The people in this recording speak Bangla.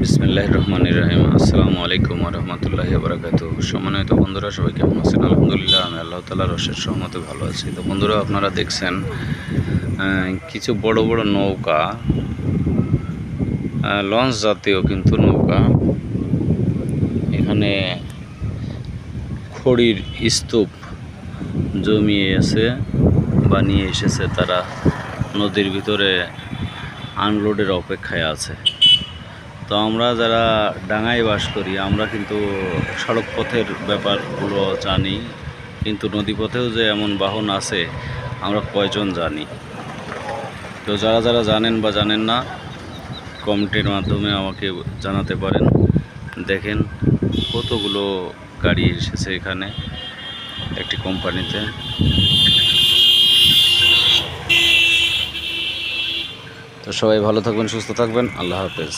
বিসমিল্লাহির রহমানির রহিম। আসসালামু আলাইকুম ওয়া রাহমাতুল্লাহি ওয়া বারাকাতুহু। সম্মানিত বন্ধুরা, সবাই কেমন আছেন? আলহামদুলিল্লাহ, আমি আল্লাহ তাআলার অশেষ রহমতে ভালো আছি। তো বন্ধুরা, আপনারা দেখছেন কিছু বড় বড় নৌকা, লঞ্চ জাতীয় কিন্তু নৌকা, এখানে খড়ির স্তূপ জমিয়ে আছে বা নিয়ে এসেছে, তারা নদীর ভিতরে আনলোডের অপেক্ষায় আছে। তো আমরা যারা ডাঙায় বাস করি, আমরা কিন্তু সড়ক পথের ব্যাপারগুলো জানি, কিন্তু নদীপথেও যে এমন বাহন আছে আমরা কয়জন জানি? তো যারা যারা জানেন বা জানেন না, কমেন্টের মাধ্যমে আমাকে জানাতে পারেন। দেখেন কতগুলো গাড়ি এসেছে এখানে একটি কোম্পানিতে। তো সবাই ভালো থাকবেন, সুস্থ থাকবেন। আল্লাহ হাফেজ।